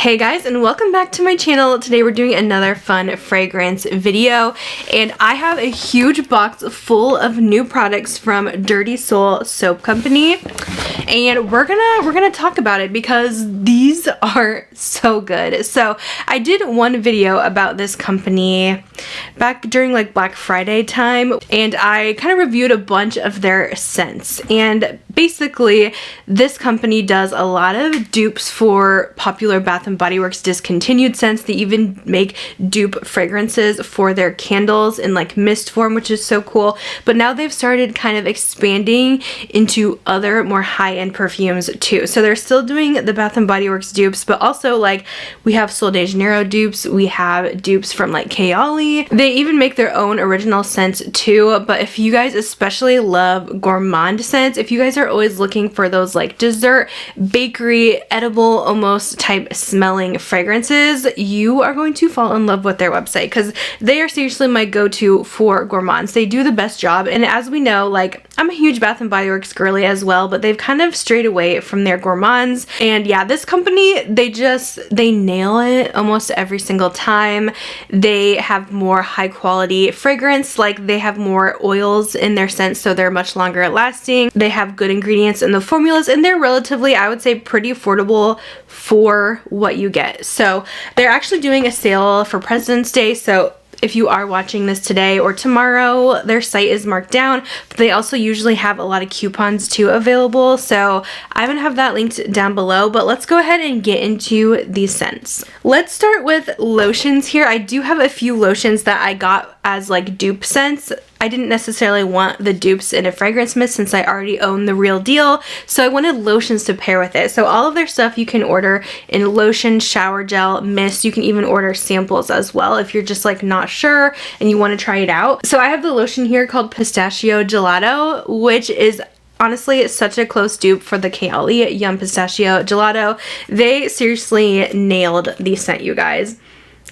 Hey guys, and welcome back to my channel. Today we're doing another fun fragrance video, and I have a huge box full of new products from Dirty Soul Soap Company, and we're gonna talk about it because these are so good. So I did one video about this company back during like Black Friday time, and I kind of reviewed a bunch of their scents. And basically this company does a lot of dupes for popular Bath & Body Works discontinued scents. They even make dupe fragrances for their candles in like mist form, which is so cool. But now they've started kind of expanding into other more high-end perfumes too. So they're still doing the Bath & Body Works dupes, but also like we have Sol de Janeiro dupes, we have dupes from like Kayali. They even make their own original scents too. But if you guys especially love gourmand scents, if you guys are always looking for those like dessert, bakery, edible almost type smelling fragrances, you are going to fall in love with their website because they are seriously my go-to for gourmands. They do the best job, and as we know, like I'm a huge Bath & Body Works girly as well, but they've kind of strayed away from their gourmands. And yeah, this company, they nail it almost every single time. They have more high quality fragrance, like they have more oils in their scents, so they're much longer lasting. They have good ingredients in the formulas, and they're relatively, I would say, pretty affordable for what you get. So they're actually doing a sale for President's Day, so if you are watching this today or tomorrow, their site is marked down, but they also usually have a lot of coupons too available, so I'm gonna have that linked down below. But let's go ahead and get into these scents. Let's start with lotions here. I do have a few lotions that I got as like dupe scents. I didn't necessarily want the dupes in a fragrance mist since I already own the real deal, so I wanted lotions to pair with it. So all of their stuff you can order in lotion, shower gel, mist. You can even order samples as well if you're just like not sure and you want to try it out. So I have the lotion here called Pistachio Gelato, which is honestly such a close dupe for the Kayali Yum Pistachio Gelato. They seriously nailed the scent, you guys.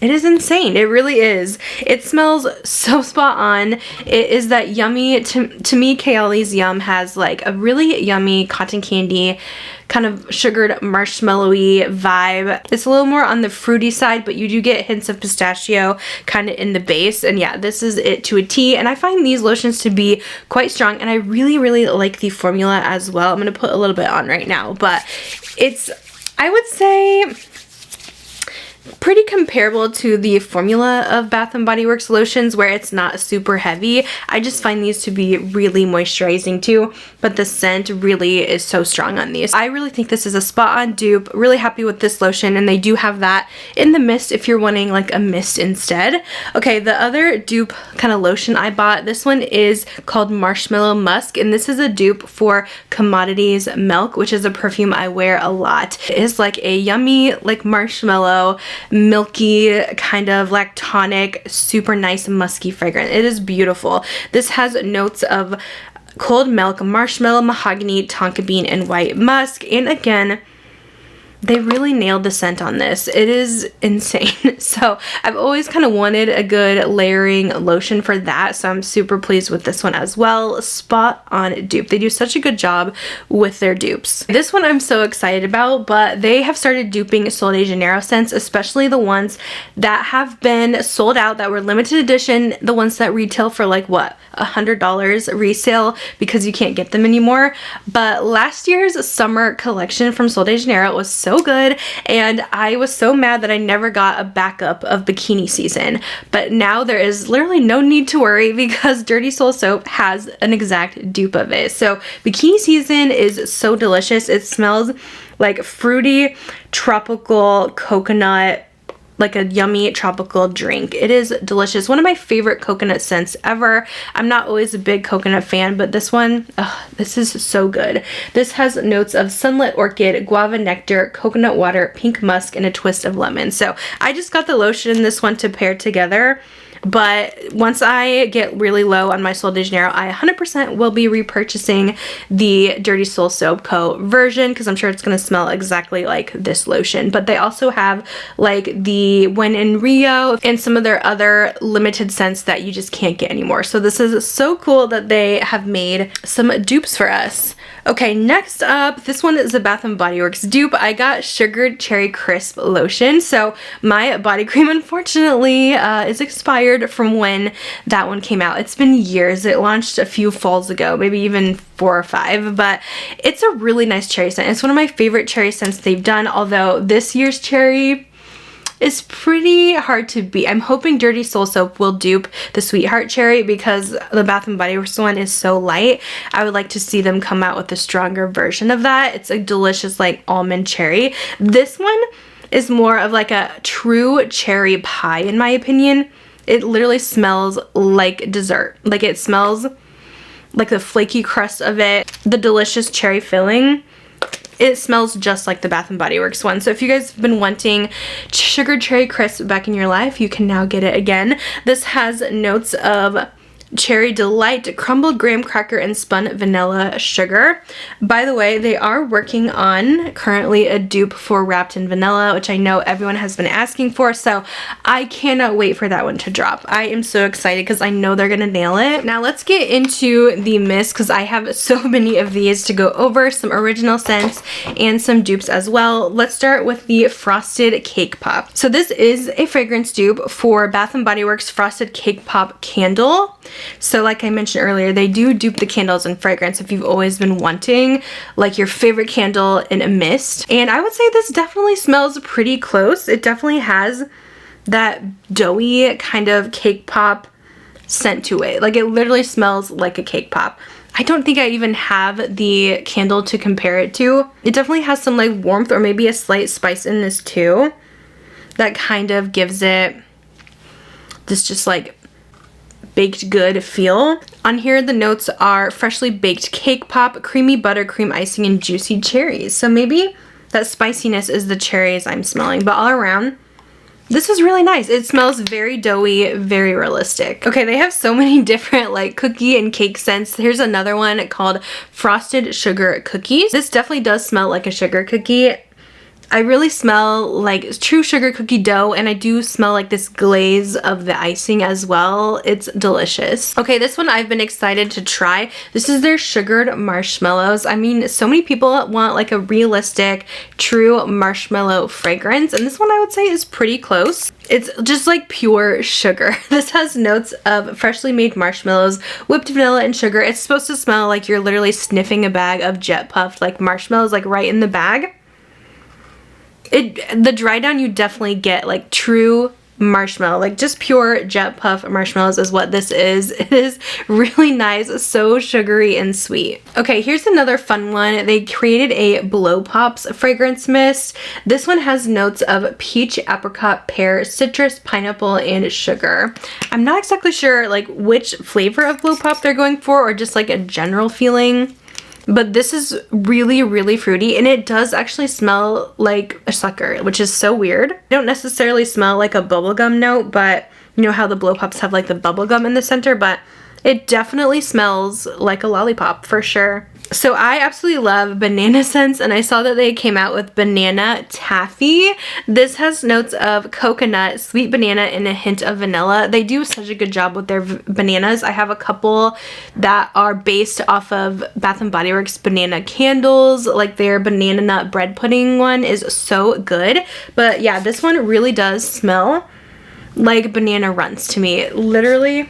It is insane. It really is. It smells so spot on. It is that yummy, to me, Kayali's Yum has like a really yummy cotton candy, kind of sugared marshmallowy vibe. It's a little more on the fruity side, but you do get hints of pistachio kind of in the base. And yeah, this is it to a T. And I find these lotions to be quite strong, and I really, really like the formula as well. I'm going to put a little bit on right now, but it's, I would say, pretty comparable to the formula of Bath & Body Works lotions, where it's not super heavy. I just find these to be really moisturizing too, but the scent really is so strong on these. I really think this is a spot on dupe. Really happy with this lotion, and they do have that in the mist if you're wanting like a mist instead. Okay, the other dupe kind of lotion I bought, this one is called Marshmallow Musk, and this is a dupe for Commodities Milk, which is a perfume I wear a lot. It is like a yummy like marshmallow, milky, kind of lactonic, super nice musky fragrance. It is beautiful. This has notes of cold milk, marshmallow, mahogany, tonka bean, and white musk. And again, they really nailed the scent on this. It is insane. So I've always kind of wanted a good layering lotion for that, so I'm super pleased with this one as well. Spot on dupe. They do such a good job with their dupes. This one I'm so excited about, but they have started duping Sol de Janeiro scents, especially the ones that have been sold out, that were limited edition, the ones that retail for like what, $100 resale because you can't get them anymore. But last year's summer collection from Sol de Janeiro was so good, and I was so mad that I never got a backup of Bikini season. But now there is literally no need to worry because Dirty Soul Soap has an exact dupe of it. So Bikini season is so delicious. It smells like fruity, tropical coconut, like a yummy tropical drink. It is delicious. One of my favorite coconut scents ever. I'm not always a big coconut fan, but this one, this is so good. This has notes of sunlit orchid, guava nectar, coconut water, pink musk, and a twist of lemon. So I just got the lotion in this one to pair together. But once I get really low on my Sol de Janeiro, I 100% will be repurchasing the Dirty Soul Soap Co. version because I'm sure it's going to smell exactly like this lotion. But they also have like the When in Rio and some of their other limited scents that you just can't get anymore. So this is so cool that they have made some dupes for us. Okay, next up, this one is a Bath & Body Works dupe. I got Sugared Cherry Crisp Lotion. So my body cream, unfortunately, is expired from when that one came out. It's been years. It launched a few falls ago, maybe even 4 or 5, but it's a really nice cherry scent. It's one of my favorite cherry scents they've done, although this year's cherry is pretty hard to beat. I'm hoping Dirty Soul Soap will dupe the Sweetheart Cherry because the Bath & Body Works one is so light. I would like to see them come out with a stronger version of that. It's a delicious like almond cherry. This one is more of like a true cherry pie in my opinion. It literally smells like dessert. Like it smells like the flaky crust of it, the delicious cherry filling. It smells just like the Bath & Body Works one. So if you guys have been wanting Sugared Cherry Crisp back in your life, you can now get it again. This has notes of Cherry Delight, crumbled graham cracker, and spun vanilla sugar. By the way, they are working on currently a dupe for Wrapped in Vanilla, which I know everyone has been asking for, so I cannot wait for that one to drop. I am so excited because I know they're gonna nail it. Now let's get into the mist because I have so many of these to go over, some original scents and some dupes as well. Let's start with the Frosted Cake Pop. So this is a fragrance dupe for Bath & Body Works Frosted Cake Pop Candle. So like I mentioned earlier, they do dupe the candles in fragrance if you've always been wanting like your favorite candle in a mist. And I would say this definitely smells pretty close. It definitely has that doughy kind of cake pop scent to it. Like it literally smells like a cake pop. I don't think I even have the candle to compare it to. It definitely has some like warmth or maybe a slight spice in this too. That kind of gives it this just like baked good feel. On here the notes are freshly baked cake pop, creamy buttercream icing, and juicy cherries. So maybe that spiciness is the cherries I'm smelling, but all around this is really nice. It smells very doughy, very realistic. Okay, they have so many different like cookie and cake scents. Here's another one called Frosted Sugar Cookies. This definitely does smell like a sugar cookie. I really smell like true sugar cookie dough, and I do smell like this glaze of the icing as well. It's delicious. Okay, this one I've been excited to try. This is their sugared marshmallows. I mean, so many people want like a realistic, true marshmallow fragrance, and this one I would say is pretty close. It's just like pure sugar. This has notes of freshly made marshmallows, whipped vanilla, and sugar. It's supposed to smell like you're literally sniffing a bag of jet puffed like marshmallows like right in the bag. The dry down, you definitely get like true marshmallow, like just pure jet puff marshmallows is what this is. It is really nice, so sugary and sweet. Okay, here's another fun one. They created a Blow Pops fragrance mist. This one has notes of peach, apricot, pear, citrus, pineapple, and sugar. I'm not exactly sure like which flavor of Blow Pop they're going for or just like a general feeling. But this is really, really fruity, and it does actually smell like a sucker, which is so weird. I don't necessarily smell like a bubblegum note, but you know how the Blow Pops have like the bubblegum in the center, but it definitely smells like a lollipop for sure. So I absolutely love banana scents, and I saw that they came out with Banana Taffy. This has notes of coconut, sweet banana, and a hint of vanilla. They do such a good job with their bananas. I have a couple that are based off of Bath & Body Works banana candles. Like their banana nut bread pudding one is so good. But yeah, this one really does smell like banana runts to me. Literally.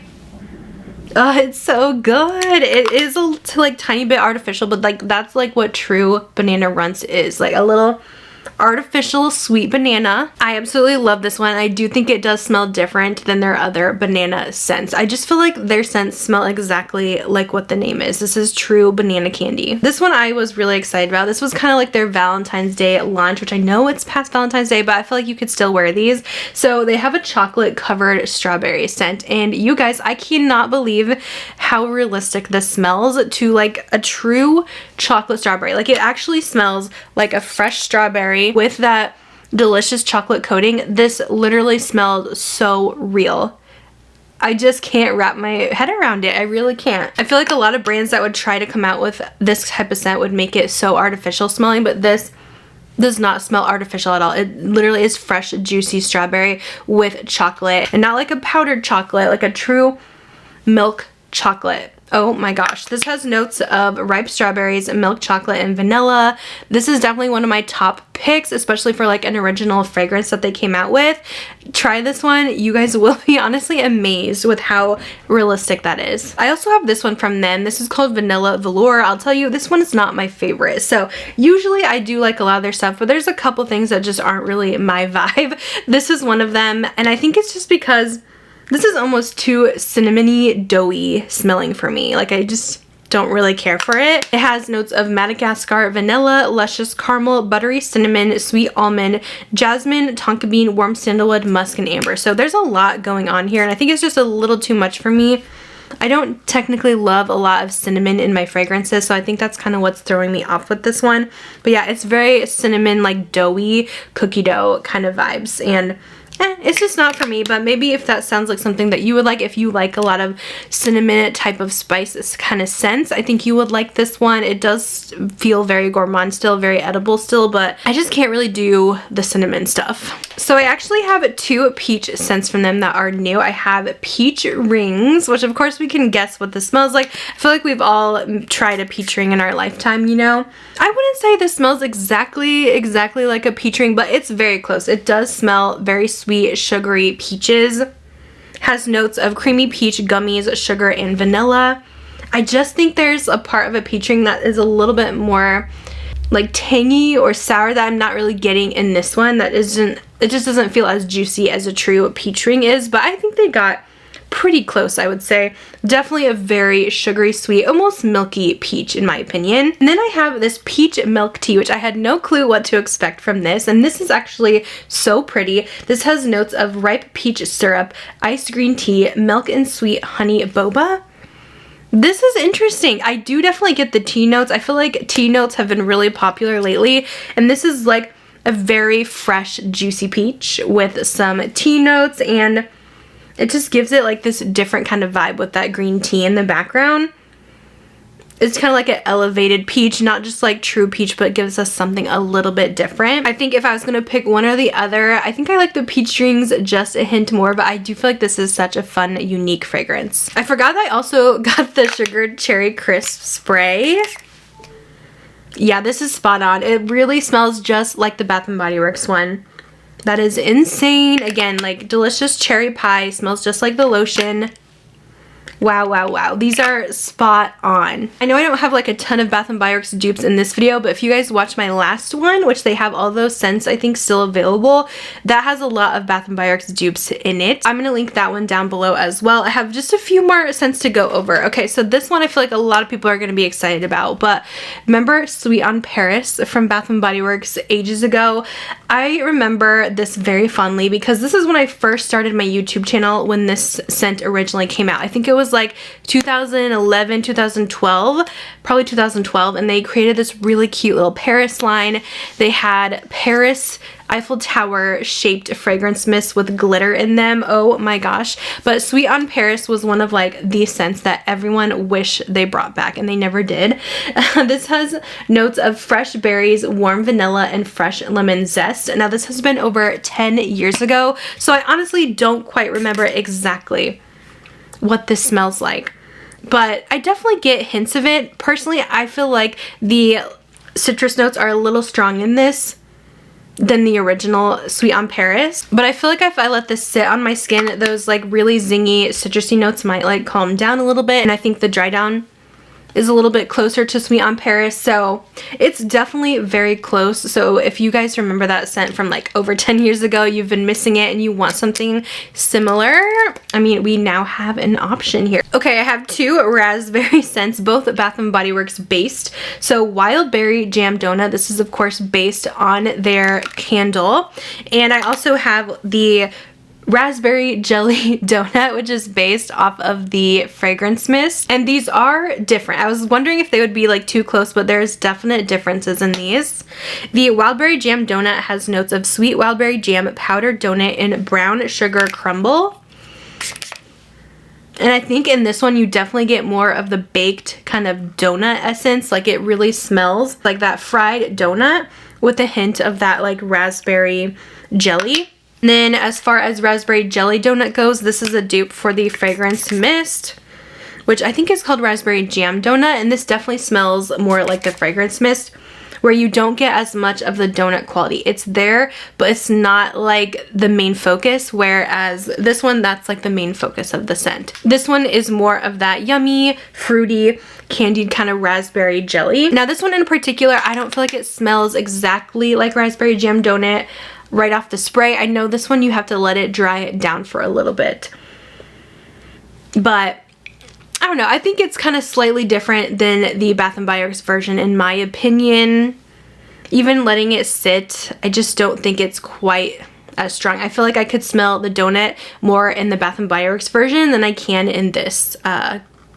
Oh, it's so good. It is a like tiny bit artificial, but like that's like what true banana runts is, like a little artificial sweet banana. I absolutely love this one. I do think it does smell different than their other banana scents. I just feel like their scents smell exactly like what the name is. This is true banana candy. This one I was really excited about. This was kind of like their Valentine's Day launch, which I know it's past Valentine's Day, but I feel like you could still wear these. So they have a chocolate covered strawberry scent, and you guys, I cannot believe how realistic this smells to like a true chocolate strawberry. Like it actually smells like a fresh strawberry with that delicious chocolate coating. This literally smelled so real. I just can't wrap my head around it. I really can't. I feel like a lot of brands that would try to come out with this type of scent would make it so artificial smelling, but this does not smell artificial at all. It literally is fresh, juicy strawberry with chocolate, and not like a powdered chocolate, like a true milk chocolate. Oh my gosh, this has notes of ripe strawberries, milk chocolate, and vanilla. This is definitely one of my top picks, especially for like an original fragrance that they came out with. Try this one. You guys will be honestly amazed with how realistic that is. I also have this one from them. This is called Vanilla Velour. I'll tell you, this one is not my favorite. So usually I do like a lot of their stuff, but there's a couple things that just aren't really my vibe. This is one of them, and I think it's just because this is almost too cinnamony, doughy smelling for me. Like, I just don't really care for it. It has notes of Madagascar, vanilla, luscious caramel, buttery cinnamon, sweet almond, jasmine, tonka bean, warm sandalwood, musk, and amber. So there's a lot going on here, and I think it's just a little too much for me. I don't technically love a lot of cinnamon in my fragrances, so I think that's kind of what's throwing me off with this one. But yeah, it's very cinnamon, like doughy, cookie dough kind of vibes, and it's just not for me. But maybe if that sounds like something that you would like, if you like a lot of cinnamon type of spice kind of scents, I think you would like this one. It does feel very gourmand still, very edible still, but I just can't really do the cinnamon stuff. So I actually have 2 peach scents from them that are new. I have peach rings, which of course we can guess what this smells like. I feel like we've all tried a peach ring in our lifetime, you know. I wouldn't say this smells exactly like a peach ring, but it's very close. It does smell very sweet, sugary peaches. Has notes of creamy peach, gummies, sugar, and vanilla. I just think there's a part of a peach ring that is a little bit more like tangy or sour that I'm not really getting in this one. That isn't, it just doesn't feel as juicy as a true peach ring is, but I think they got pretty close, I would say. Definitely a very sugary, sweet, almost milky peach in my opinion. And then I have this peach milk tea, which I had no clue what to expect from this, and this is actually so pretty. This has notes of ripe peach syrup, iced green tea, milk and sweet honey boba. This is interesting. I do definitely get the tea notes. I feel like tea notes have been really popular lately, and this is like a very fresh, juicy peach with some tea notes, and it just gives it like this different kind of vibe with that green tea in the background. It's kind of like an elevated peach, not just like true peach, but it gives us something a little bit different. I think if I was going to pick one or the other, I think I like the peach rings just a hint more, but I do feel like this is such a fun, unique fragrance. I forgot that I also got the Sugared Cherry Crisp spray. Yeah, this is spot on. It really smells just like the Bath & Body Works one. That is insane. Again, like delicious cherry pie. Smells just like the lotion. Wow, wow, wow. These are spot on. I know I don't have like a ton of Bath & Body Works dupes in this video, but if you guys watch my last one, which they have all those scents I think still available, that has a lot of Bath & Body Works dupes in it. I'm gonna link that one down below as well. I have just a few more scents to go over. Okay, so this one I feel like a lot of people are gonna be excited about, but remember Sweet on Paris from Bath & Body Works ages ago? I remember this very fondly because this is when I first started my YouTube channel when this scent originally came out. I think it was like 2011, 2012, probably 2012, and they created this really cute little Paris line. They had Paris Eiffel Tower shaped fragrance mists with glitter in them. Oh my gosh. But Sweet on Paris was one of like the scents that everyone wished they brought back, and they never did. This has notes of fresh berries, warm vanilla, and fresh lemon zest. Now this has been over 10 years ago, so I honestly don't quite remember exactly what this smells like, but I definitely get hints of it. Personally, I feel like the citrus notes are a little strong in this than the original Sweet on Paris, but I feel like if I let this sit on my skin, those like really zingy citrusy notes might like calm down a little bit, and I think the dry down is a little bit closer to Sweet on Paris, so it's definitely very close. So if you guys remember that scent from like over 10 years ago, you've been missing it and you want something similar, I mean, we now have an option here. Okay, I have 2 raspberry scents, both Bath & Body Works based. So Wildberry Jam Donut, this is of course based on their candle, and I also have the Raspberry Jelly Donut, which is based off of the fragrance mist, and these are different. I was wondering if they would be like too close, but there's definite differences in these. The Wildberry Jam Donut has notes of sweet Wildberry jam, powdered donut, and brown sugar crumble. And I think in this one you definitely get more of the baked kind of donut essence. Like it really smells like that fried donut with a hint of that like raspberry jelly. And then as far as Raspberry Jelly Donut goes, this is a dupe for the Fragrance Mist, which I think is called Raspberry Jam Donut, and this definitely smells more like the fragrance mist, where you don't get as much of the donut quality. It's there, but it's not like the main focus, whereas this one, that's like the main focus of the scent. This one is more of that yummy, fruity, candied kind of raspberry jelly. Now this one in particular, I don't feel like it smells exactly like Raspberry Jam Donut right off the spray. I know this one you have to let it dry down for a little bit. But I don't know, I think it's kind of slightly different than the Bath & Body Works version in my opinion. Even letting it sit, I just don't think it's quite as strong. I feel like I could smell the donut more in the Bath & Body Works version than I can in this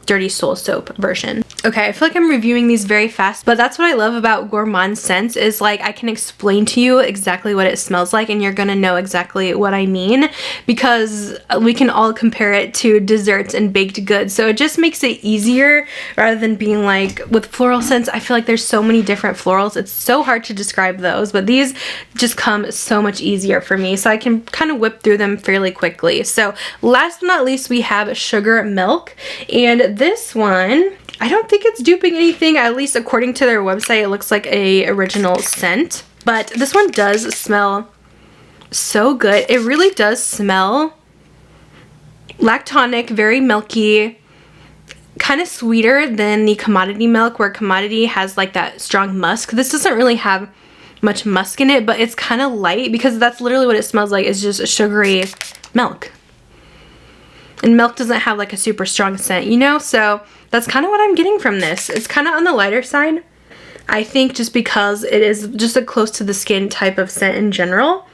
Dirty Soul soap version. Okay, I feel like I'm reviewing these very fast, but that's what I love about Gourmand scents is like I can explain to you exactly what it smells like and you're gonna know exactly what I mean, because we can all compare it to desserts and baked goods. So it just makes it easier rather than being like with floral scents. I feel like there's so many different florals. It's so hard to describe those, but these just come so much easier for me. So I can kind of whip through them fairly quickly. So last but not least, we have Sugar Milk, and this one, I don't think it's duping anything, at least according to their website. It looks like a original scent, but this one does smell so good. It really does smell lactonic, very milky, kind of sweeter than the Commodity Milk, where Commodity has like that strong musk. This doesn't really have much musk in it, but it's kind of light, because that's literally what it smells like, is just sugary milk. And milk doesn't have like a super strong scent, you know? So that's kind of what I'm getting from this. It's kind of on the lighter side, I think, just because it is just a close to the skin type of scent in general.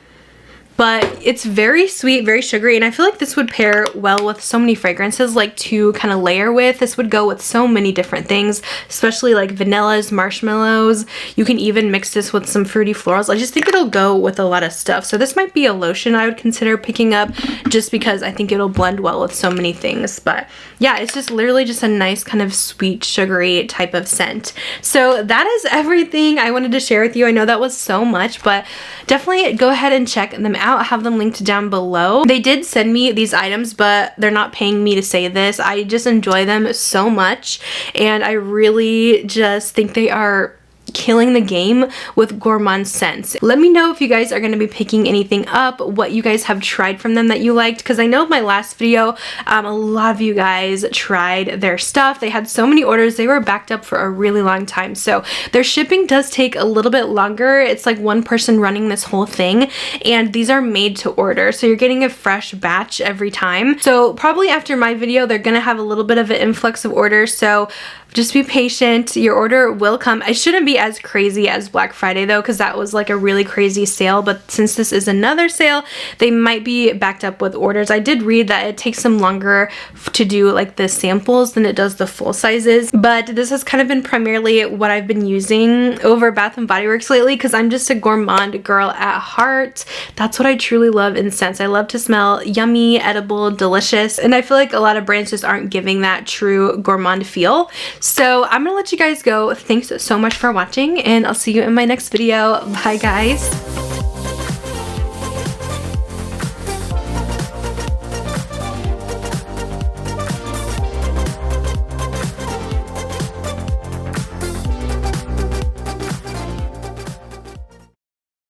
But it's very sweet, very sugary, and I feel like this would pair well with so many fragrances, like to kind of layer with. This would go with so many different things, especially like vanillas, marshmallows. You can even mix this with some fruity florals. I just think it'll go with a lot of stuff. So this might be a lotion I would consider picking up, just because I think it'll blend well with so many things. But yeah, it's just literally just a nice kind of sweet, sugary type of scent. So that is everything I wanted to share with you. I know that was so much, but definitely go ahead and check them out. I have them linked down below. They did send me these items, but they're not paying me to say this. I just enjoy them so much, and I really just think they are killing the game with Gourmand scents. Let me know if you guys are going to be picking anything up, what you guys have tried from them that you liked, because I know in my last video a lot of you guys tried their stuff. They had so many orders, they were backed up for a really long time, so their shipping does take a little bit longer. It's like one person running this whole thing, and these are made to order, so you're getting a fresh batch every time. So probably after my video they're gonna have a little bit of an influx of orders, so just be patient. Your order will come. It shouldn't be as crazy as Black Friday though, because that was like a really crazy sale, but since this is another sale, they might be backed up with orders. I did read that it takes them longer to do like the samples than it does the full sizes, but this has kind of been primarily what I've been using over Bath & Body Works lately, because I'm just a gourmand girl at heart. That's what I truly love in scents. I love to smell yummy, edible, delicious, and I feel like a lot of brands just aren't giving that true gourmand feel. So I'm gonna let you guys go. Thanks so much for watching, and I'll see you in my next video. Bye guys.